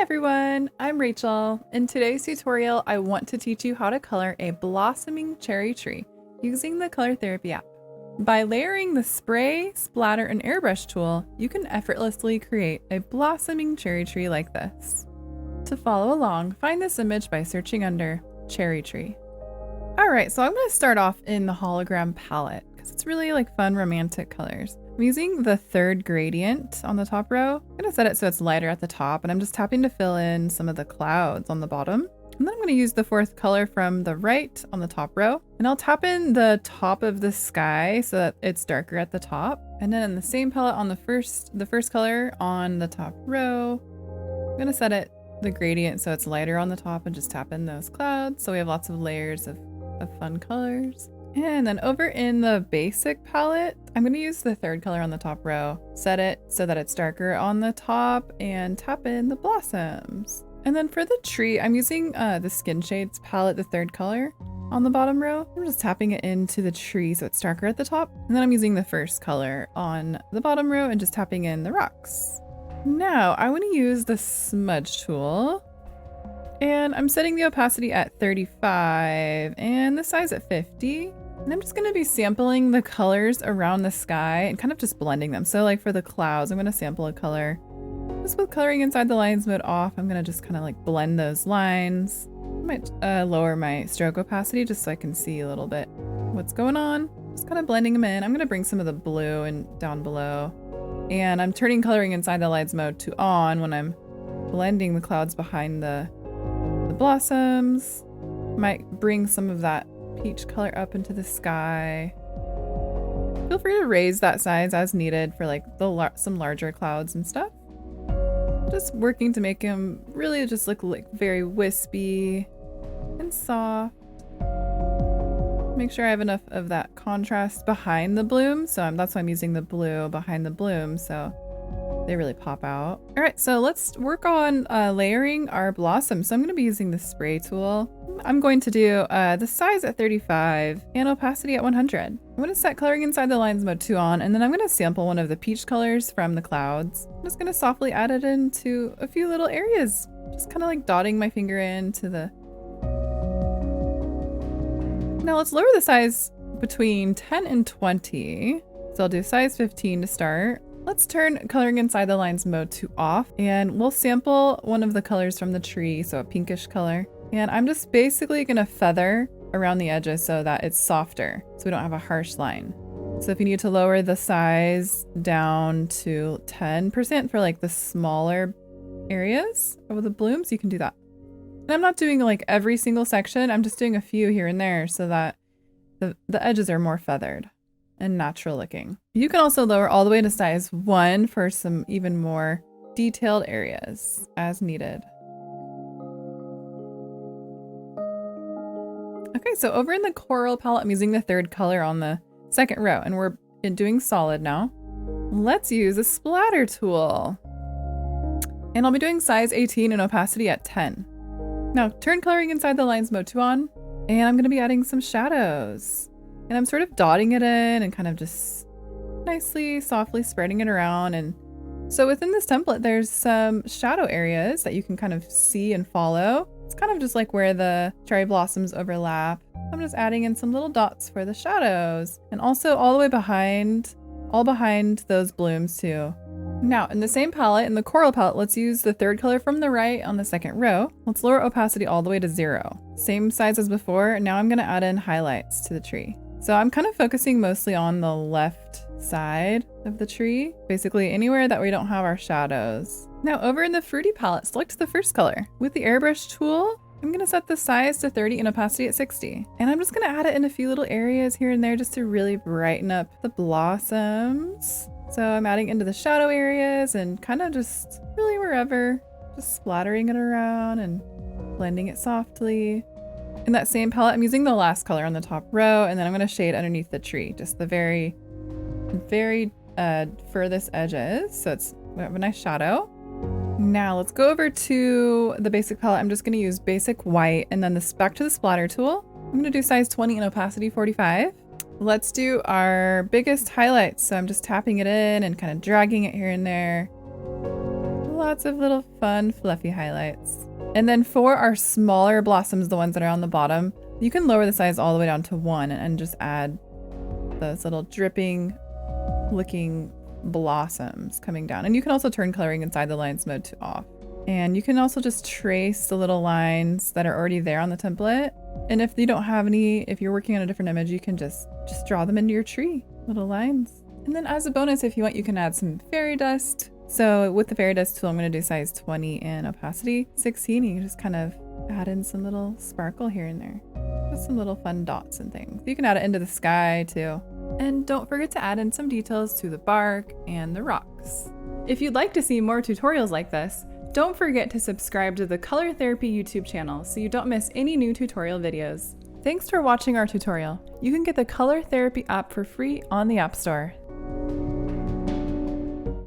everyone, I'm Rachel. In today's tutorial, I want to teach you how to color a blossoming cherry tree using the Color Therapy app. By layering the spray, splatter, and airbrush tool, you can effortlessly create a blossoming cherry tree like this. To follow along, find this image by searching under cherry tree. Alright, so I'm going to start off in the hologram palette because it's really like fun romantic colors. I'm using the third gradient on the top row. I'm going to set it so it's lighter at the top, and I'm just tapping to fill in some of the clouds on the bottom. And then I'm going to use the fourth color from the right on the top row, and I'll tap in the top of the sky so that it's darker at the top. And then in the same palette on the first color on the top row, I'm going to set it the gradient so it's lighter on the top and just tap in those clouds so we have lots of layers of fun colors. And then over in the basic palette, I'm going to use the third color on the top row, set it so that it's darker on the top, and tap in the blossoms. And then for the tree, I'm using the Skin Shades palette, the third color on the bottom row. I'm just tapping it into the tree so it's darker at the top. And then I'm using the first color on the bottom row and just tapping in the rocks. Now I want to use the smudge tool. And I'm setting the opacity at 35 and the size at 50. And I'm just going to be sampling the colors around the sky and kind of just blending them. So like for the clouds, I'm going to sample a color. Just with coloring inside the lines mode off, I'm going to just kind of like blend those lines. I might lower my stroke opacity just so I can see a little bit what's going on. Just kind of blending them in. I'm going to bring some of the blue and down below. And I'm turning coloring inside the lines mode to on when I'm blending the clouds behind the blossoms. Might bring some of that peach color up into the sky. Feel free to raise that size as needed for like some larger clouds and stuff. Just working to make them really just look like very wispy and soft. Make sure I have enough of that contrast behind the bloom, so that's why I'm using the blue behind the bloom, so they really pop out. All right, so let's work on layering our blossoms. So I'm going to be using the spray tool. I'm going to do the size at 35 and opacity at 100. I'm going to set coloring inside the lines mode 2 on, and then I'm going to sample one of the peach colors from the clouds. I'm just going to softly add it into a few little areas. Just kind of like dotting my finger into the... Now let's lower the size between 10 and 20. So I'll do size 15 to start. Let's turn coloring inside the lines mode to off, and we'll sample one of the colors from the tree, so a pinkish color. And I'm just basically gonna feather around the edges so that it's softer, so we don't have a harsh line. So if you need to lower the size down to 10% for like the smaller areas of the blooms, you can do that. And I'm not doing like every single section, I'm just doing a few here and there so that the edges are more feathered and natural looking. You can also lower all the way to size 1 for some even more detailed areas as needed. Okay, so over in the coral palette, I'm using the third color on the second row, and we're doing solid now. Let's use a splatter tool. And I'll be doing size 18 and opacity at 10. Now turn coloring inside the lines mode 2 on, and I'm gonna be adding some shadows. And I'm sort of dotting it in and kind of just nicely, softly spreading it around. And so within this template, there's some shadow areas that you can kind of see and follow. It's kind of just like where the cherry blossoms overlap. I'm just adding in some little dots for the shadows, and also all the way behind, all behind those blooms too. Now in the same palette, in the coral palette, let's use the third color from the right on the second row. Let's lower opacity all the way to 0. Same size as before. Now I'm gonna add in highlights to the tree. So I'm kind of focusing mostly on the left side of the tree, basically anywhere that we don't have our shadows. Now over in the fruity palette, select the first color. With the airbrush tool, I'm gonna set the size to 30 and opacity at 60. And I'm just gonna add it in a few little areas here and there just to really brighten up the blossoms. So I'm adding into the shadow areas and kind of just really wherever, just splattering it around and blending it softly. In that same palette, I'm using the last color on the top row, and then I'm going to shade underneath the tree, just the very furthest edges. So we have a nice shadow. Now let's go over to the basic palette. I'm just going to use basic white, and then back to the splatter tool. I'm going to do size 20 and opacity 45. Let's do our biggest highlights. So I'm just tapping it in and kind of dragging it here and there. lots of little fun, fluffy highlights. And then for our smaller blossoms, the ones that are on the bottom, you can lower the size all the way down to 1 and just add those little dripping looking blossoms coming down. And you can also turn coloring inside the lines mode to off. And you can also just trace the little lines that are already there on the template. And if you don't have any, if you're working on a different image, you can just draw them into your tree, little lines. And then as a bonus, if you want, you can add some fairy dust. So with the fairy dust tool, I'm going to do size 20 and opacity 16. You can just kind of add in some little sparkle here and there. Just some little fun dots and things. You can add it into the sky too. And don't forget to add in some details to the bark and the rocks. If you'd like to see more tutorials like this, don't forget to subscribe to the Color Therapy YouTube channel so you don't miss any new tutorial videos. Thanks for watching our tutorial. You can get the Color Therapy app for free on the App Store.